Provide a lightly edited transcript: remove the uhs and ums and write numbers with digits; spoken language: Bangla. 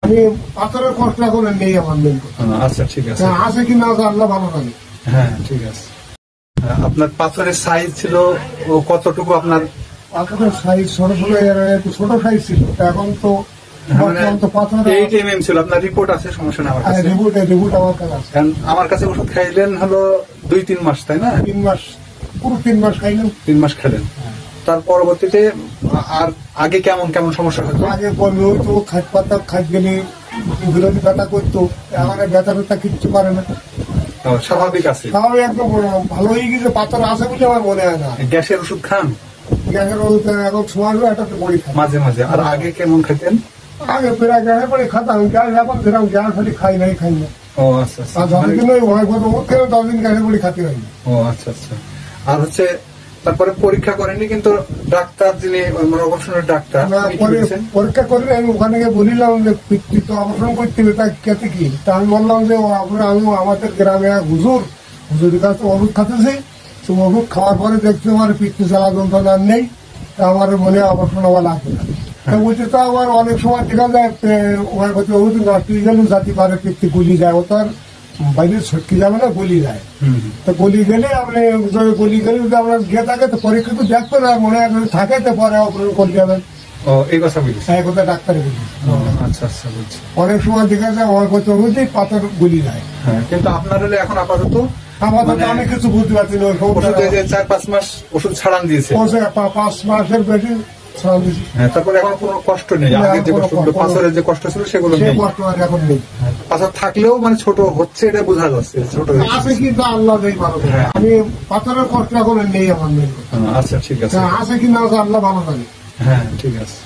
আমি পাথরের কষ্ট এখন নেই আমার মেন। আচ্ছা ঠিক আছে, আছে কি না আল্লাহ ভালো জানে। হ্যাঁ ঠিক আছে। আপনার পাথরের সাইজ ছিল কতটুকু? আপনার পাথরের সাইজ ছোট ছোট, ছোট সাইজ ছিল, এখন তো ছিল। আপনার রিপোর্ট আছে? সমস্যা না, আমার কাছে রিপোর্ট আমার কাছে আছে। আমার কাছে ওষুধ খাইলেন হলো 2-3 মাস, তাই না? 3 মাস, পুরো 3 মাস খাইলেন। 3 মাস খেলেন। তার পরবর্তীতে আর আগে কেমন কেমন সমস্যা হতো? আগে বমি হইতো, খাট পাতা খাট গেলে বিরোধী ব্যথা করতো, আমার ব্যথা ব্যথা কিচ্ছু পারে না, স্বাভাবিক আছে, স্বাভাবিক একদম ভালো হয়ে গেছে। পাথর আছে বলে আমার মনে হয় না। গ্যাসের ওষুধ খান? গ্যাসের ওষুধ এখন সময় একটা বড়ি খাই মাঝে মাঝে। আর আগে কেমন খেতেন? আগে প্রায় গ্যাসের পরে খাতাম, গ্যাস এখন সেরকম গ্যাস খালি খাই নাই। ও আচ্ছা আচ্ছা। আর যতদিন ওই ভয় করতো ওর থেকে 10 দিন গ্যাসের বড়ি খাতে হয়নি। ও আচ্ছা আচ্ছা। আর হচ্ছে তারপরে পরীক্ষা করেনি কিন্তু ডাক্তার, যিনি অপারেশনের ডাক্তার, পরীক্ষা করে আমি ওখানে গিয়ে বলিলাম যে পিত্তি তো অপারেশন করতে হবে, তা কেতে কি? তা আমি বললাম যে আমি আমাদের গ্রামে এক হুজুরের কাছে ওষুধ খাতেছি, তো ওষুধ খাওয়ার পরে দেখছি আমার পিত্তি জ্বালা যন্ত্রণা নেই, তা আমার মনে অপারেশন হওয়া লাগবে না। বলছে তো আবার অনেক সময় দেখা যায় ওখানে বলছে ওষুধ নষ্ট হয়ে গেল, যাতে পারে পিত্তি গুলি যায়, ও তো আর বাইরে ছটকে যাবে না, গলি যায়। তো গলি গেলে আপনি গলি গেলে যদি আপনার গিয়ে থাকে তো পরীক্ষা তো দেখবেন, আর মনে হয় থাকে তো পরে অপারেশন করে যাবেন। এই কথা বলি, এই কথা ডাক্তারে বলি। আচ্ছা আচ্ছা, বলছি অনেক সময় দেখা যায় আমার কাছে ওষুধই পাথর গুলি যায়। কিন্তু আপনার হলে এখন আপাতত আমি কিছু বুঝতে পারছি না। 4-5 মাস ওষুধ ছাড়ান দিয়েছে, 5 মাসের বেশি। তারপরে এখন কোনো কষ্ট নেই। আগে যে কষ্টগুলো, পাথরের যে কষ্ট ছিল সেগুলো এখন নেই। পাথর থাকলেও মানে ছোট হচ্ছে, এটা বোঝা যাচ্ছে ছোট আছে, কিন্তু আল্লাহ ভালো। আমি পাথরের কষ্ট এখন নেই আমার মেন। আচ্ছা ঠিক আছে, আছে কি না আল্লাহ ভালো জানে। হ্যাঁ ঠিক আছে।